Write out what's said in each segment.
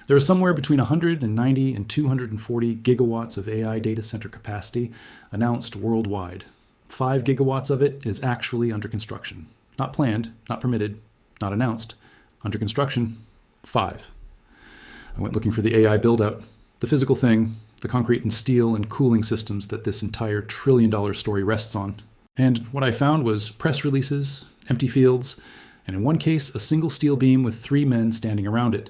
There are somewhere between 190 and 240 gigawatts of AI data center capacity announced worldwide. 5 gigawatts of it is actually under construction. Not planned, not permitted, not announced. Under construction, 5. I went looking for the AI buildout, the physical thing, the concrete and steel and cooling systems that this entire trillion-dollar story rests on. And what I found was press releases, empty fields, and in one case, a single steel beam with 3 men standing around it.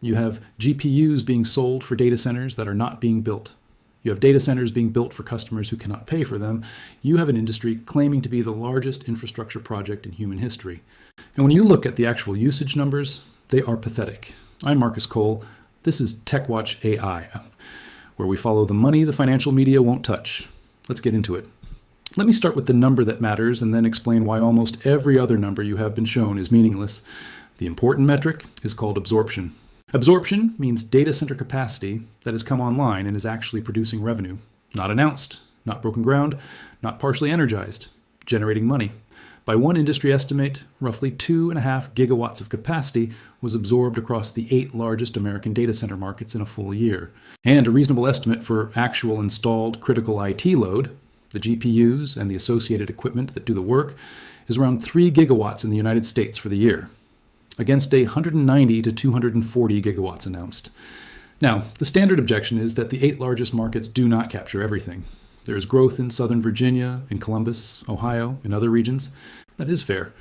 You have GPUs being sold for data centers that are not being built. You have data centers being built for customers who cannot pay for them. You have an industry claiming to be the largest infrastructure project in human history. And when you look at the actual usage numbers, they are pathetic. I'm Marcus Cole. This is TechWatch AI, where we follow the money the financial media won't touch. Let's get into it. Let me start with the number that matters and then explain why almost every other number you have been shown is meaningless. The important metric is called absorption. Absorption means data center capacity that has come online and is actually producing revenue. Not announced, not broken ground, not partially energized, generating money. By one industry estimate, roughly 2.5 gigawatts of capacity was absorbed across the 8 largest American data center markets in a full year. And a reasonable estimate for actual installed critical IT load, the GPUs and the associated equipment that do the work, is around 3 gigawatts in the United States for the year, against 190 to 240 gigawatts announced. Now, the standard objection is that the 8 largest markets do not capture everything. There is growth in Southern Virginia, in Columbus, Ohio, and other regions. That is fair.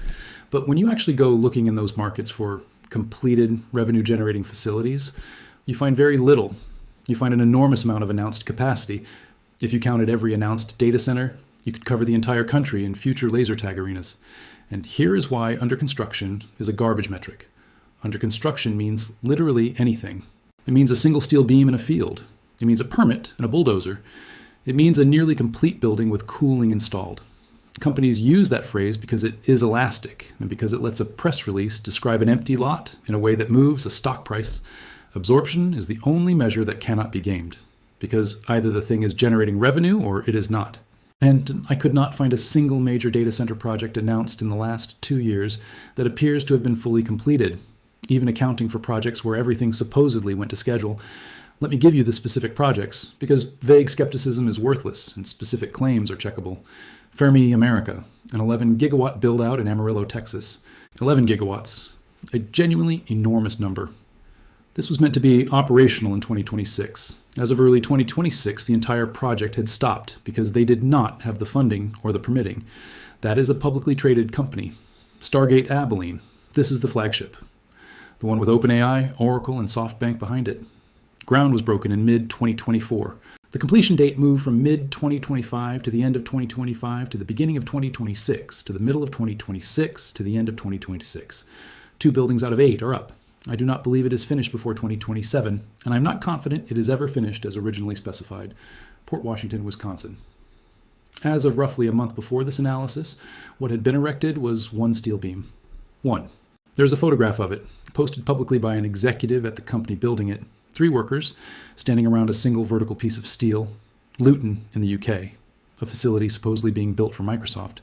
But when you actually go looking in those markets for completed revenue-generating facilities, you find very little. You find an enormous amount of announced capacity. If you counted every announced data center, you could cover the entire country in future laser tag arenas. And here is why under construction is a garbage metric. Under construction means literally anything. It means a single steel beam in a field. It means a permit and a bulldozer. It means a nearly complete building with cooling installed. Companies use that phrase because it is elastic and because it lets a press release describe an empty lot in a way that moves a stock price. Absorption is the only measure that cannot be gamed, because either the thing is generating revenue or it is not. And I could not find a single major data center project announced in the last 2 years that appears to have been fully completed, even accounting for projects where everything supposedly went to schedule. Let me give you the specific projects, because vague skepticism is worthless and specific claims are checkable. Fermi America, an 11 gigawatt build-out in Amarillo, Texas. 11 gigawatts, a genuinely enormous number. This was meant to be operational in 2026. As of early 2026, the entire project had stopped because they did not have the funding or the permitting. That is a publicly traded company. Stargate Abilene. This is the flagship. The one with OpenAI, Oracle, and SoftBank behind it. Ground was broken in mid-2024. The completion date moved from mid-2025 to the end of 2025 to the beginning of 2026 to the middle of 2026 to the end of 2026. 2 buildings out of 8 are up. I do not believe it is finished before 2027, and I'm not confident it is ever finished as originally specified. Port Washington, Wisconsin. As of roughly a month before this analysis, what had been erected was 1 steel beam. 1. There's a photograph of it, posted publicly by an executive at the company building it. 3 workers standing around a single vertical piece of steel. Luton in the UK, a facility supposedly being built for Microsoft.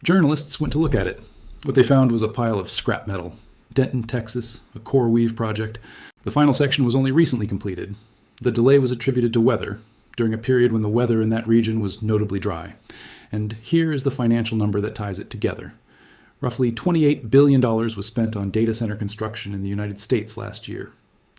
Journalists went to look at it. What they found was a pile of scrap metal. Denton, Texas, a core weave project. The final section was only recently completed. The delay was attributed to weather, during a period when the weather in that region was notably dry. And here is the financial number that ties it together. Roughly $28 billion was spent on data center construction in the United States last year.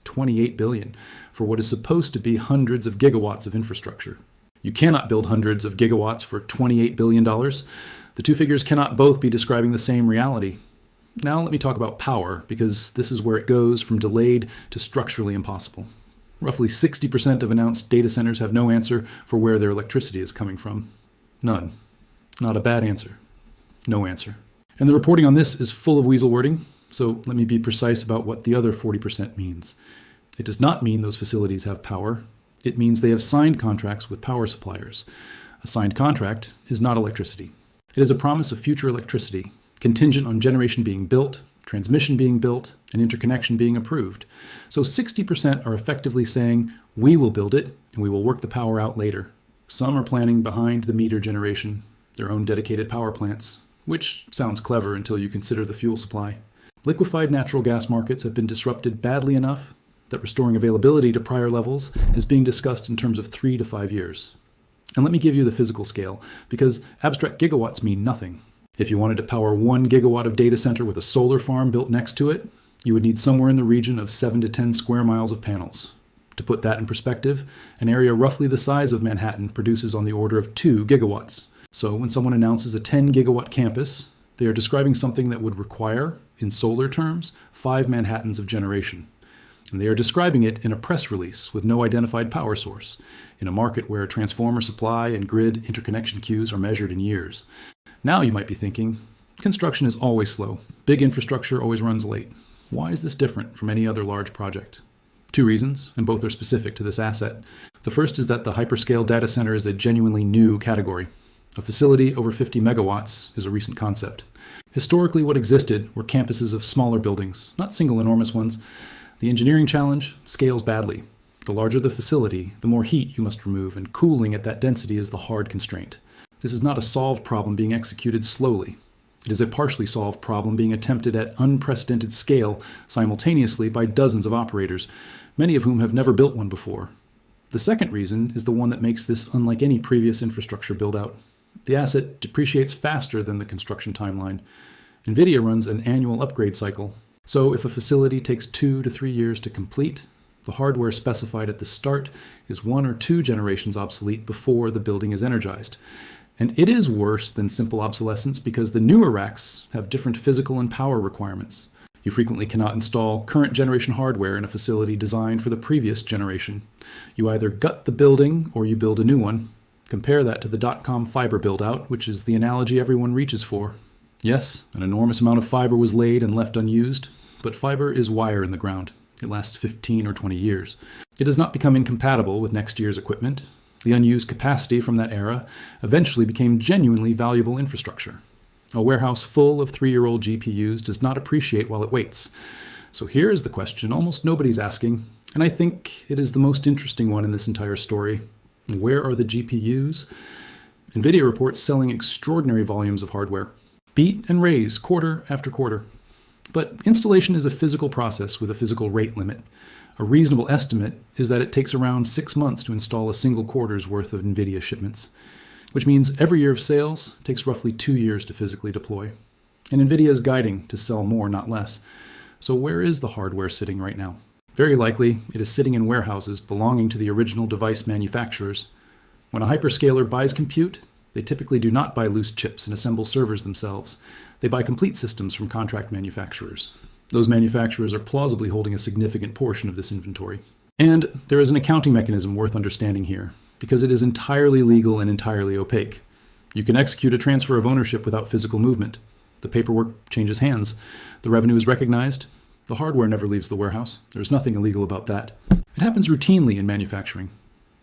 $28 billion for what is supposed to be hundreds of gigawatts of infrastructure. You cannot build hundreds of gigawatts for $28 billion. The 2 figures cannot both be describing the same reality. Now let me talk about power, because this is where it goes from delayed to structurally impossible. Roughly 60% of announced data centers have no answer for where their electricity is coming from. None. Not a bad answer. No answer. And the reporting on this is full of weasel wording, so let me be precise about what the other 40% means. It does not mean those facilities have power. It means they have signed contracts with power suppliers. A signed contract is not electricity. It is a promise of future electricity, contingent on generation being built, transmission being built, and interconnection being approved. So 60% are effectively saying, we will build it, and we will work the power out later. Some are planning behind the meter generation, their own dedicated power plants, which sounds clever until you consider the fuel supply. Liquefied natural gas markets have been disrupted badly enough that restoring availability to prior levels is being discussed in terms of 3 to 5 years. And let me give you the physical scale, because abstract gigawatts mean nothing. If you wanted to power 1 gigawatt of data center with a solar farm built next to it, you would need somewhere in the region of 7 to 10 square miles of panels. To put that in perspective, an area roughly the size of Manhattan produces on the order of 2 gigawatts. So when someone announces a 10 gigawatt campus, they are describing something that would require, in solar terms, 5 Manhattans of generation. And they are describing it in a press release with no identified power source, in a market where transformer supply and grid interconnection queues are measured in years. Now you might be thinking, construction is always slow. Big infrastructure always runs late. Why is this different from any other large project? 2 reasons, and both are specific to this asset. The first is that the hyperscale data center is a genuinely new category. A facility over 50 megawatts is a recent concept. Historically, what existed were campuses of smaller buildings, not single enormous ones. The engineering challenge scales badly. The larger the facility, the more heat you must remove, and cooling at that density is the hard constraint. This is not a solved problem being executed slowly. It is a partially solved problem being attempted at unprecedented scale simultaneously by dozens of operators, many of whom have never built one before. The second reason is the one that makes this unlike any previous infrastructure build-out. The asset depreciates faster than the construction timeline. Nvidia runs an annual upgrade cycle, so if a facility takes 2 to 3 years to complete, the hardware specified at the start is 1 or 2 generations obsolete before the building is energized. And it is worse than simple obsolescence because the newer racks have different physical and power requirements. You frequently cannot install current generation hardware in a facility designed for the previous generation. You either gut the building or you build a new one. Compare that to the dot-com fiber build-out, which is the analogy everyone reaches for. Yes, an enormous amount of fiber was laid and left unused, but fiber is wire in the ground. It lasts 15 or 20 years. It does not become incompatible with next year's equipment. The unused capacity from that era eventually became genuinely valuable infrastructure. A warehouse full of 3-year-old GPUs does not appreciate while it waits. So here is the question almost nobody's asking, and I think it is the most interesting one in this entire story. Where are the GPUs? Nvidia reports selling extraordinary volumes of hardware. Beat and raise quarter after quarter. But installation is a physical process with a physical rate limit. A reasonable estimate is that it takes around 6 months to install a single quarter's worth of Nvidia shipments, which means every year of sales takes roughly 2 years to physically deploy. And Nvidia is guiding to sell more, not less. So where is the hardware sitting right now? Very likely, it is sitting in warehouses belonging to the original device manufacturers. When a hyperscaler buys compute, they typically do not buy loose chips and assemble servers themselves. They buy complete systems from contract manufacturers. Those manufacturers are plausibly holding a significant portion of this inventory. And there is an accounting mechanism worth understanding here, because it is entirely legal and entirely opaque. You can execute a transfer of ownership without physical movement. The paperwork changes hands. The revenue is recognized. The hardware never leaves the warehouse. There's nothing illegal about that. It happens routinely in manufacturing.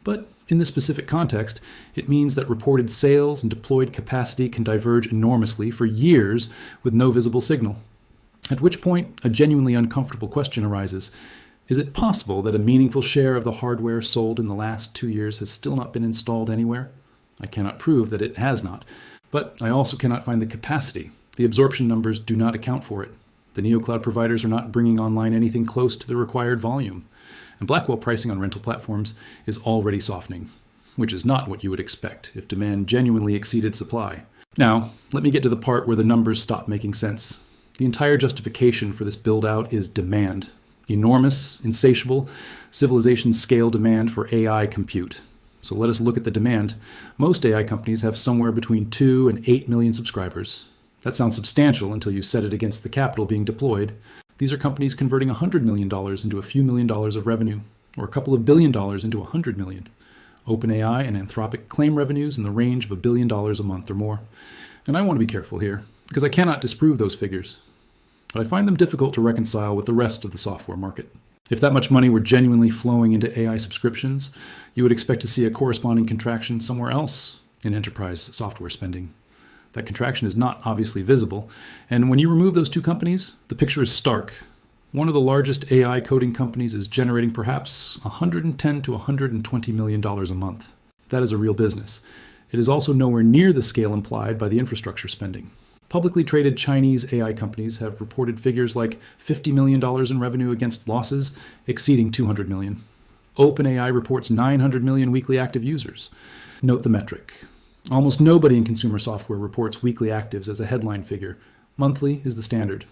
But in this specific context, it means that reported sales and deployed capacity can diverge enormously for years with no visible signal. At which point, a genuinely uncomfortable question arises. Is it possible that a meaningful share of the hardware sold in the last 2 years has still not been installed anywhere? I cannot prove that it has not, but I also cannot find the capacity. The absorption numbers do not account for it. The neocloud providers are not bringing online anything close to the required volume. And Blackwell pricing on rental platforms is already softening, which is not what you would expect if demand genuinely exceeded supply. Now, let me get to the part where the numbers stop making sense. The entire justification for this build-out is demand. Enormous, insatiable, civilization-scale demand for AI compute. So let us look at the demand. Most AI companies have somewhere between 2 and 8 million subscribers. That sounds substantial until you set it against the capital being deployed. These are companies converting $100 million into a few $1 million of revenue, or a couple of $1 billion into $100 million. OpenAI and Anthropic claim revenues in the range of $1 billion a month or more. And I want to be careful here, because I cannot disprove those figures. But I find them difficult to reconcile with the rest of the software market. If that much money were genuinely flowing into AI subscriptions, you would expect to see a corresponding contraction somewhere else in enterprise software spending. That contraction is not obviously visible, and when you remove those two companies, the picture is stark. One of the largest AI coding companies is generating perhaps $110 to $120 million a month. That is a real business. It is also nowhere near the scale implied by the infrastructure spending. Publicly traded Chinese AI companies have reported figures like $50 million in revenue against losses exceeding $200 million. OpenAI reports 900 million weekly active users. Note the metric. Almost nobody in consumer software reports weekly actives as a headline figure. Monthly is the standard.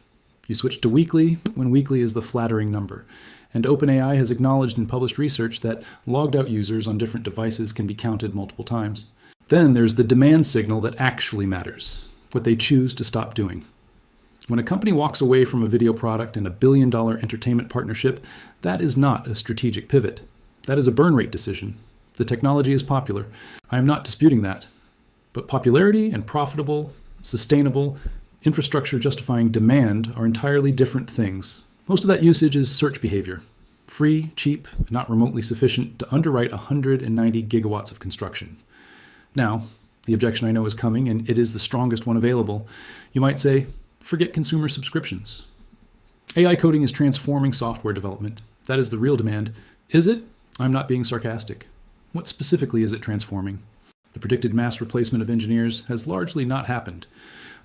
You switch to weekly when weekly is the flattering number. And OpenAI has acknowledged in published research that logged out users on different devices can be counted multiple times. Then there's the demand signal that actually matters, what they choose to stop doing. When a company walks away from a video product and a billion-dollar entertainment partnership, that is not a strategic pivot. That is a burn rate decision. The technology is popular. I am not disputing that. But popularity and profitable, sustainable, infrastructure justifying demand are entirely different things. Most of that usage is search behavior. Free, cheap, and not remotely sufficient to underwrite 190 gigawatts of construction. Now, the objection I know is coming, and it is the strongest one available. You might say, forget consumer subscriptions. AI coding is transforming software development. That is the real demand. Is it? I'm not being sarcastic. What specifically is it transforming? The predicted mass replacement of engineers has largely not happened.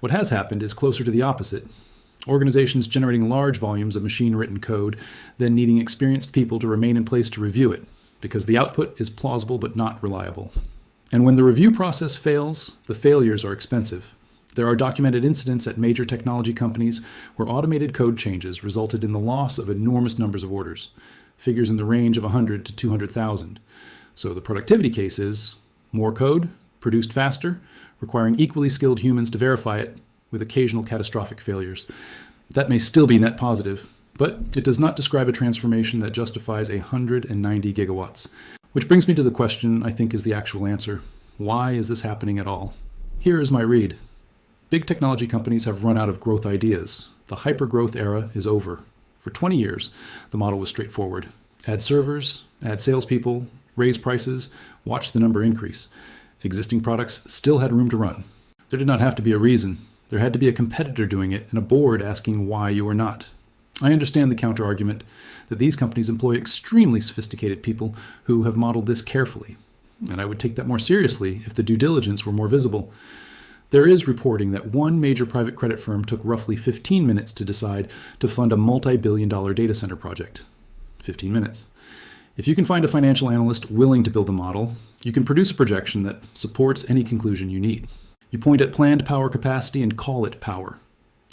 What has happened is closer to the opposite. Organizations generating large volumes of machine-written code, then needing experienced people to remain in place to review it, because the output is plausible but not reliable. And when the review process fails, the failures are expensive. There are documented incidents at major technology companies where automated code changes resulted in the loss of enormous numbers of orders, figures in the range of 100 to 200,000. So the productivity case is more code, produced faster, requiring equally skilled humans to verify it, with occasional catastrophic failures. That may still be net positive, but it does not describe a transformation that justifies 190 gigawatts. Which brings me to the question I think is the actual answer. Why is this happening at all? Here is my read. Big technology companies have run out of growth ideas. The hyper-growth era is over. For 20 years, the model was straightforward. Add servers, add salespeople, raise prices, watch the number increase. Existing products still had room to run. There did not have to be a reason. There had to be a competitor doing it and a board asking why you were not. I understand the counter-argument that these companies employ extremely sophisticated people who have modeled this carefully. And I would take that more seriously if the due diligence were more visible. There is reporting that one major private credit firm took roughly 15 minutes to decide to fund a multi-billion-dollar data center project. 15 minutes. If you can find a financial analyst willing to build the model, you can produce a projection that supports any conclusion you need. You point at planned power capacity and call it power.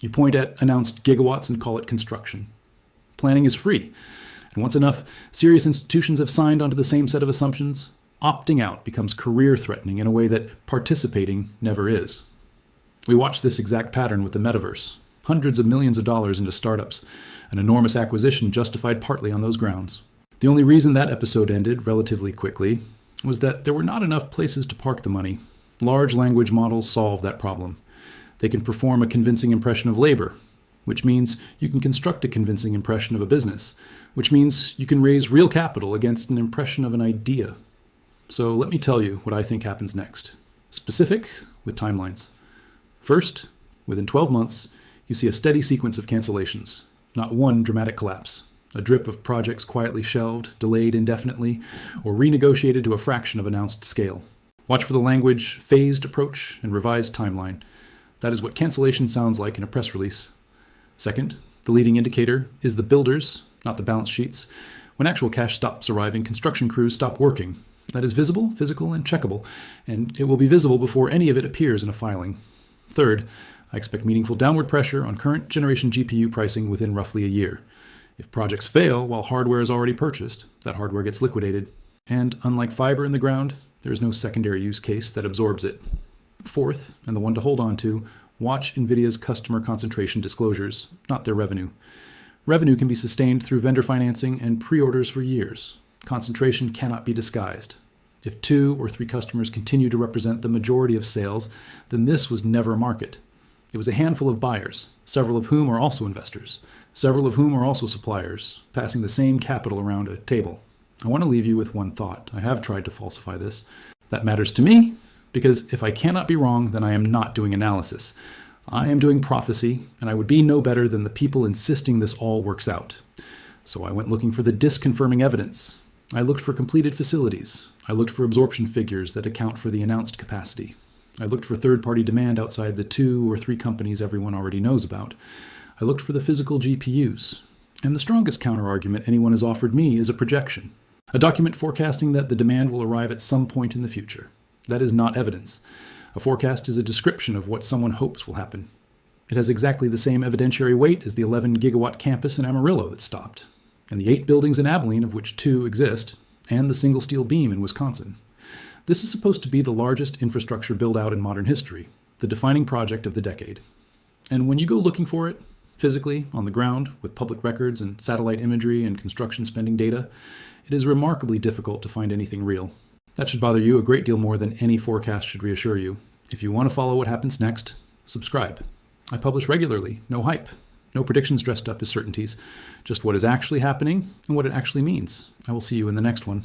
You point at announced gigawatts and call it construction. Planning is free. And once enough serious institutions have signed onto the same set of assumptions, opting out becomes career-threatening in a way that participating never is. We watch this exact pattern with the metaverse. Hundreds of millions of dollars into startups. An enormous acquisition justified partly on those grounds. The only reason that episode ended relatively quickly was that there were not enough places to park the money. Large language models solve that problem. They can perform a convincing impression of labor, which means you can construct a convincing impression of a business, which means you can raise real capital against an impression of an idea. So let me tell you what I think happens next. Specific, with timelines. First, within 12 months, you see a steady sequence of cancellations, not one dramatic collapse. A drip of projects quietly shelved, delayed indefinitely, or renegotiated to a fraction of announced scale. Watch for the language, phased approach, and revised timeline. That is what cancellation sounds like in a press release. Second, the leading indicator is the builders, not the balance sheets. When actual cash stops arriving, construction crews stop working. That is visible, physical, and checkable, and it will be visible before any of it appears in a filing. Third, I expect meaningful downward pressure on current generation GPU pricing within roughly a year. If projects fail while hardware is already purchased, that hardware gets liquidated. And unlike fiber in the ground, there is no secondary use case that absorbs it. Fourth, and the one to hold on to, watch Nvidia's customer concentration disclosures, not their revenue. Revenue can be sustained through vendor financing and pre-orders for years. Concentration cannot be disguised. If 2 or 3 customers continue to represent the majority of sales, then this was never a market. It was a handful of buyers, several of whom are also investors, several of whom are also suppliers, passing the same capital around a table. I want to leave you with one thought. I have tried to falsify this. That matters to me, because if I cannot be wrong, then I am not doing analysis. I am doing prophecy, and I would be no better than the people insisting this all works out. So I went looking for the disconfirming evidence. I looked for completed facilities. I looked for absorption figures that account for the announced capacity. I looked for third-party demand outside the 2 or 3 companies everyone already knows about. I looked for the physical GPUs. And the strongest counterargument anyone has offered me is a projection, a document forecasting that the demand will arrive at some point in the future. That is not evidence. A forecast is a description of what someone hopes will happen. It has exactly the same evidentiary weight as the 11-gigawatt campus in Amarillo that stopped, and the 8 buildings in Abilene, of which 2 exist, and the single steel beam in Wisconsin. This is supposed to be the largest infrastructure build-out in modern history, the defining project of the decade. And when you go looking for it, physically, on the ground, with public records and satellite imagery and construction spending data, it is remarkably difficult to find anything real. That should bother you a great deal more than any forecast should reassure you. If you want to follow what happens next, subscribe. I publish regularly, no hype, no predictions dressed up as certainties, just what is actually happening and what it actually means. I will see you in the next one.